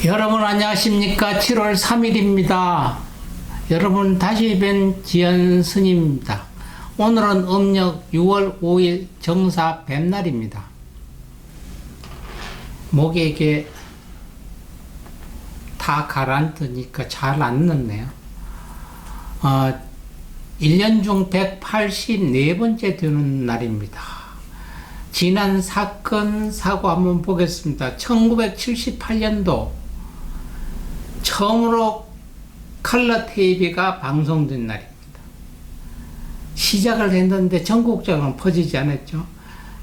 여러분 안녕하십니까? 7월 3일입니다. 여러분 다시 뵌 지연 스님입니다. 오늘은 음력 6월 5일 정사 뱀날입니다. 목에게 다 가라앉으니까 잘 안 넣네요. 1년 중 184번째 되는 날입니다. 지난 사건, 사고 한번 보겠습니다. 1978년도 처음으로 컬러 TV가 방송된 날입니다. 시작을 했는데 전국적으로 퍼지지 않았죠.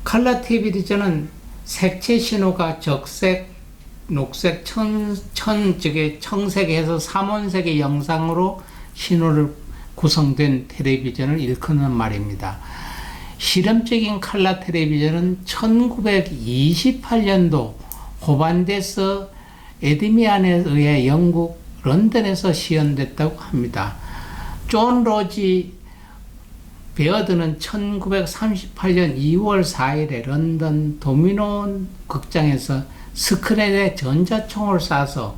컬러 TV도 저는 색채 신호가 적색, 녹색, 청색에서 삼원색의 영상으로 신호를 구성된 텔레비전을 일컫는 말입니다. 실험적인 컬러 텔레비전은 1928년도 호반데스 에드미안에 의해 영국 런던에서 시연됐다고 합니다. 존 로지 베어드는 1938년 2월 4일에 런던 도미노 극장에서 스크린에 전자총을 쏴서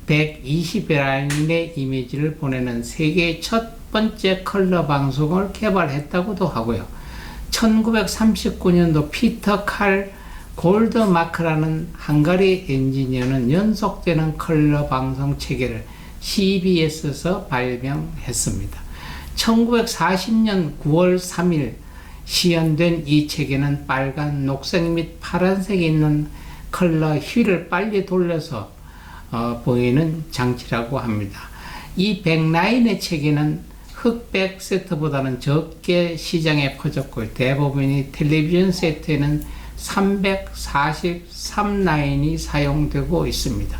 120라인의 이미지를 보내는 세계의 첫 번째 컬러 방송을 개발했다고도 하고요. 1939년도 피터 칼 골드마크라는 헝가리 엔지니어는 연속되는 컬러 방송 체계를 CBS에서 발명했습니다. 1940년 9월 3일 시연된 이 체계는 빨간, 녹색 및 파란색이 있는 컬러 휠을 빨리 돌려서 보이는 장치라고 합니다. 이 백라인의 체계는 흑백 세트보다는 적게 시장에 퍼졌고 대부분이 텔레비전 세트에는 343라인이 사용되고 있습니다.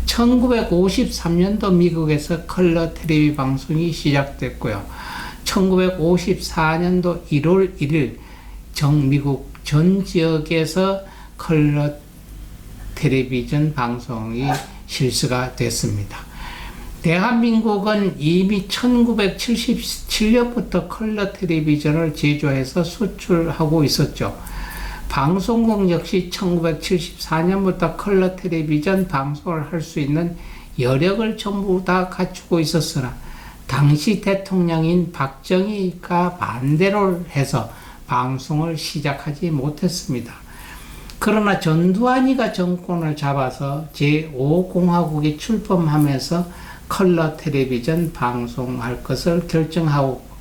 1953년도 미국에서 컬러 텔레비 방송이 시작됐고요. 1954년도 1월 1일 미국 전 지역에서 컬러 텔레비전 방송이 실시가 됐습니다. 대한민국은 이미 1977년부터 컬러 텔레비전을 제조해서 수출하고 있었죠. 방송국 역시 1974년부터 컬러 텔레비전 방송을 할 수 있는 여력을 전부 다 갖추고 있었으나 당시 대통령인 박정희가 반대를 해서 방송을 시작하지 못했습니다. 그러나 전두환이가 정권을 잡아서 제5공화국이 출범하면서 컬러 텔레비전 방송할 것을 결정하고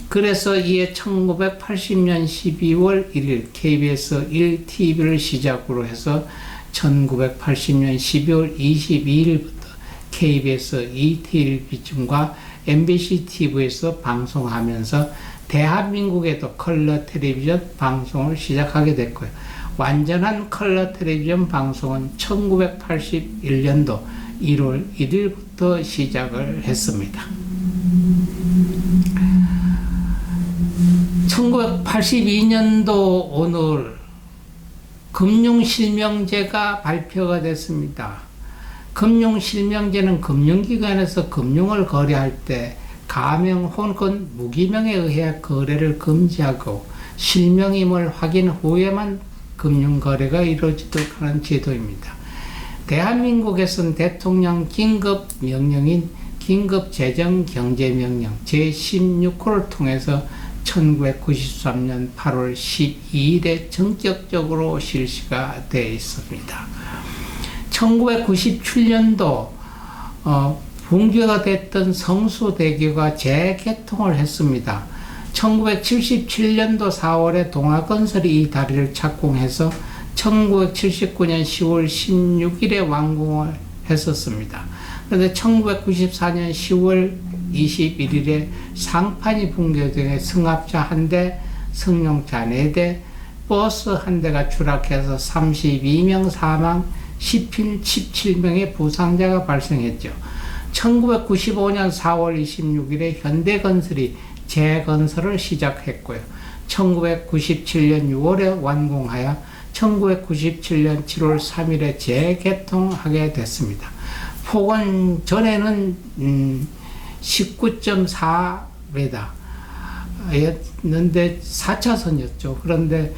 그래서 이에 1980년 12월 1일 KBS 1TV를 시작으로 해서 1980년 12월 22일부터 KBS 2TV중과 MBC TV에서 방송하면서 대한민국에도 컬러 텔레비전 방송을 시작하게 됐고요. 완전한 컬러 텔레비전 방송은 1981년도 1월 1일부터 시작을 했습니다. 1982년도 오늘 금융실명제가 발표가 됐습니다. 금융실명제는 금융기관에서 금융을 거래할 때 가명 혹은 무기명에 의해 거래를 금지하고 실명임을 확인 후에만 금융거래가 이루어지도록 하는 제도입니다. 대한민국에서는 대통령 긴급명령인 긴급재정경제명령 제16호를 통해서 1993년 8월 12일에 전격적으로 실시가 되어 있습니다. 1997년도 붕괴가 됐던 성수대교가 재개통을 했습니다. 1977년도 4월에 동아건설이 이 다리를 착공해서 1979년 10월 16일에 완공을 했었습니다. 그런데 1994년 10월 21일에 상판이 붕괴돼 승합차 1대, 승용차 4대, 버스 1대가 추락해서 32명 사망, 17명의 부상자가 발생했죠. 1995년 4월 26일에 현대건설이 재건설을 시작했고요. 1997년 6월에 완공하여 1997년 7월 3일에 재개통하게 됐습니다. 폭은 전에는 19.4m 였는데 4차선이었죠. 그런데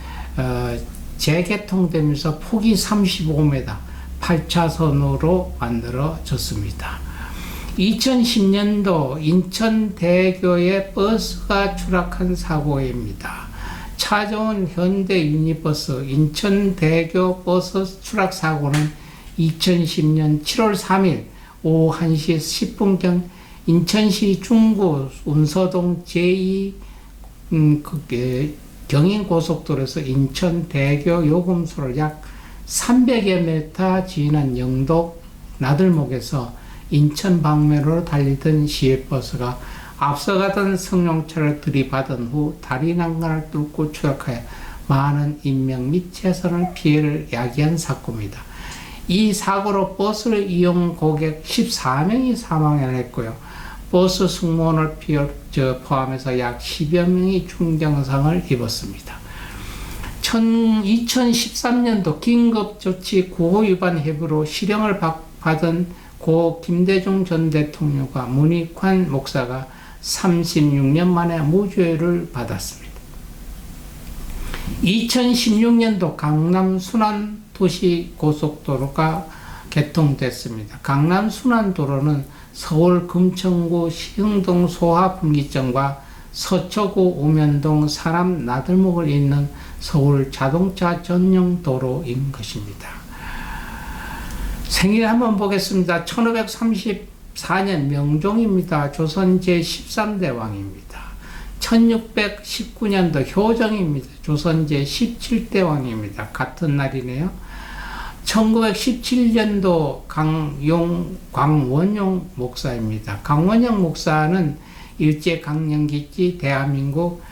재개통되면서 폭이 35m, 8차선으로 만들어졌습니다. 2010년도 인천대교에 버스가 추락한 사고입니다. 차종은 현대 유니버스 인천대교 버스 추락 사고는 2010년 7월 3일 오후 1시 10분경 인천시 중구 운서동 제2 경인고속도로에서 인천대교 요금소를 약 300여 미터 지난 영덕 나들목에서 인천 방면으로 달리던 시외버스가 앞서가던 승용차를 들이받은 후 다리 난간을 뚫고 추락하여 많은 인명 및 재산을 피해를 야기한 사고입니다. 이 사고로 버스를 이용 고객 14명이 사망을 했고요. 버스 승무원을 포함해서 약 10여 명이 중경상을 입었습니다. 2013년도 긴급조치 구호위반 혐의로 실형을 받은 고 김대중 전 대통령과 문익환 목사가 36년 만에 무죄를 받았습니다. 2016년도 강남 순환도시고속도로가 개통됐습니다. 강남 순환도로는 서울 금천구 시흥동 소화분기점과 서초구 오면동 사람 나들목을 잇는 서울 자동차 전용 도로인 것입니다. 생일 한번 보겠습니다. 1534년 명종입니다. 조선 제13대 왕입니다. 1619년도 효정입니다. 조선 제17대 왕입니다. 같은 날이네요. 1917년도 광원용 목사입니다. 광원용 목사는 일제강점기 대한민국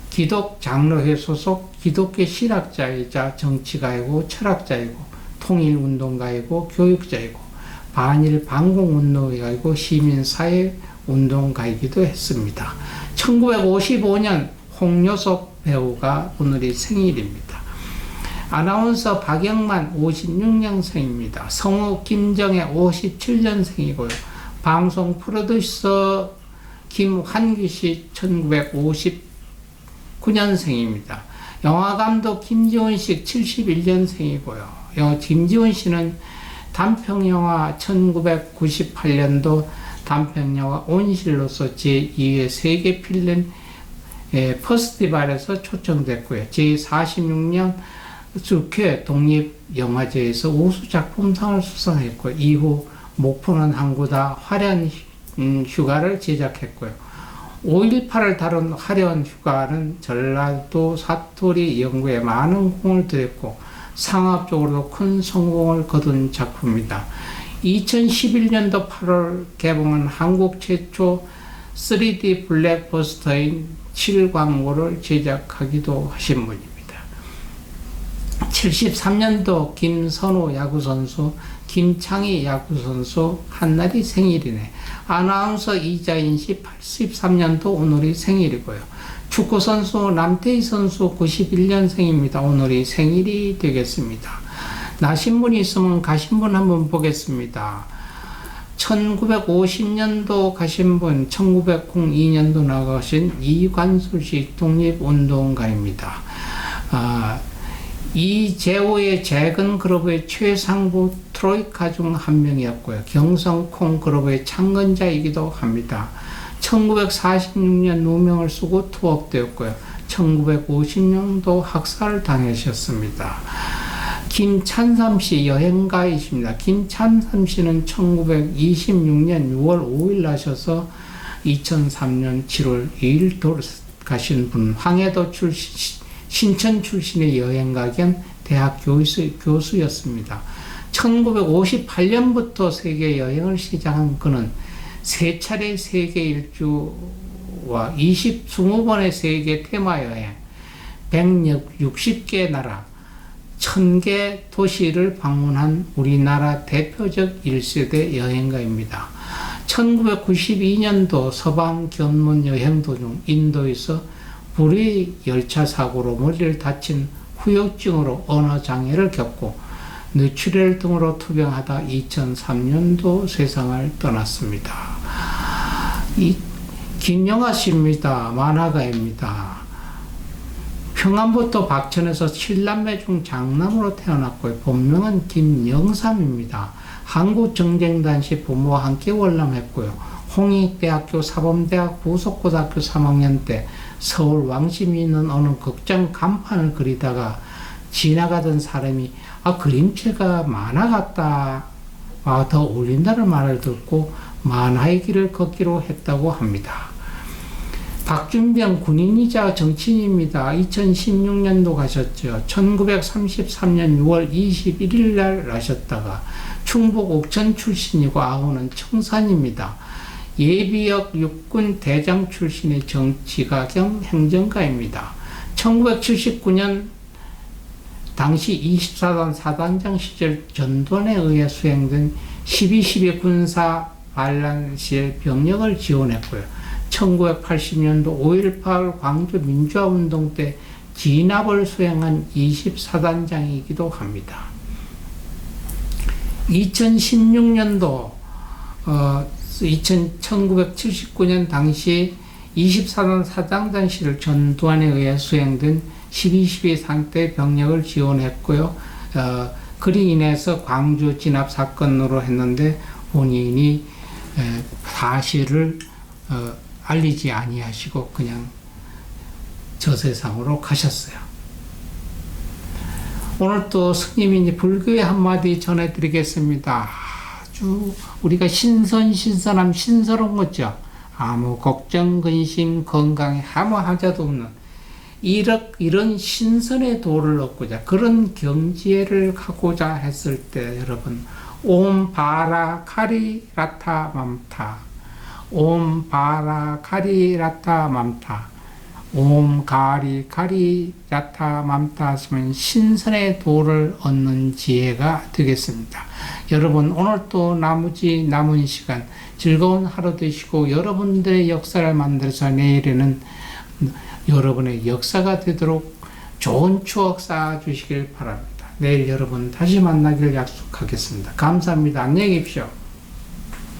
기독장로회 소속 기독교 신학자이자 정치가이고 철학자이고 통일운동가이고 교육자이고 반일 반공운동가이고 시민사회운동가이기도 했습니다. 1955년 홍요섭 배우가 오늘이 생일입니다. 아나운서 박영만 56년생입니다. 성우 김정혜 57년생이고요. 방송 프로듀서 김환규씨 1959년생입니다. 영화감독 김지훈씨 71년생이고요. 김지훈 씨는 단편영화 1998년도 단편영화 온실로서 제2회 세계 필름 페스티벌에서 초청됐고요. 제46년 주회 독립영화제에서 우수작품상을 수상했고요. 이후 목포는 항구다 화려한 휴가를 제작했고요. 5.18을 다룬 화려한 휴가는 전라도 사투리 연구에 많은 공을 들였고 상업적으로도 큰 성공을 거둔 작품입니다. 2011년도 8월 개봉한 한국 최초 3D 블랙버스터인 7광고를 제작하기도 하신 분입니다. 73년도 김선우 야구선수, 김창희 야구선수 한날이 생일이네. 아나운서 이자인 씨 83년도 오늘이 생일이고요. 축구선수 남태희 선수 91년생입니다. 오늘이 생일이 되겠습니다. 나신 분 있으면 가신 분 한번 보겠습니다. 1950년도 가신 분, 1902년도 나가신 이관수씨 독립운동가입니다. 이재호의 재근 그룹의 최상부 트로이카 중 한 명이었고요. 경성콩 그룹의 창건자이기도 합니다. 1946년 누명을 쓰고 투옥되었고요. 1950년도 학살을 당하셨습니다. 김찬삼 씨 여행가이십니다. 김찬삼 씨는 1926년 6월 5일 나셔서 2003년 7월 2일 돌아가신 분, 황해도 신천 출신의 여행가 겸 대학 교수였습니다. 1958년부터 세계 여행을 시작한 그는 3차례 세계 일주와 20번의 세계 테마 여행, 160개 나라, 1000개 도시를 방문한 우리나라 대표적 1세대 여행가입니다. 1992년도 서방 견문 여행 도중 인도에서 불의 열차 사고로 머리를 다친 후유증으로 언어장애를 겪고 뇌출혈 등으로 투병하다 2003년도 세상을 떠났습니다. 김영하 씨입니다. 만화가입니다. 평안부터 박천에서 7남매 중 장남으로 태어났고요. 본명은 김영삼입니다. 한국정쟁 당시 부모와 함께 월남했고요. 홍익대학교 사범대학 부속고등학교 3학년 때 서울 왕심이 있는 어느 극장 간판을 그리다가 지나가던 사람이 그림체가 만화 같다, 더 어울린다는 말을 듣고 만화의 길을 걷기로 했다고 합니다. 박준병 군인이자 정치인입니다. 2016년도 가셨죠. 1933년 6월 21일 날 나셨다가 충북 옥천 출신이고 아우는 청산입니다. 예비역 육군 대장 출신의 정치가 겸 행정가입니다. 1979년 당시 24단 사단장 시절 전두환에 의해 수행된 12.12 군사 반란 시에 병력을 지원했고요. 1980년도 5.18 광주 민주화운동 때 진압을 수행한 24단장이기도 합니다. 2016년도 1979년 당시 24단 사단장 시를 전두환에 의해 수행된 12.12 상태 병력을 지원했고요. 그로 인해서 광주 진압 사건으로 했는데 본인이 사실을 알리지 아니하시고 그냥 저 세상으로 가셨어요. 오늘 또 스님이 불교의 한마디 전해드리겠습니다. 아주 우리가 신선함 신스러운 거죠. 아무 걱정, 근심, 건강에 아무 하자도 없는 이런 신선의 도를 얻고자 그런 경지를 가고자 했을 때 여러분 옴 바라 카리 라타 맘타 옴 바라 카리 라타 맘타 옴 가리 카리 라타 맘타 하시면 신선의 도를 얻는 지혜가 되겠습니다. 여러분 오늘 또 남은 시간 즐거운 하루 되시고 여러분들의 역사를 만들어서 내일에는 여러분의 역사가 되도록 좋은 추억 쌓아주시길 바랍니다. 내일 여러분 다시 만나기를 약속하겠습니다. 감사합니다. 안녕히 계십시오.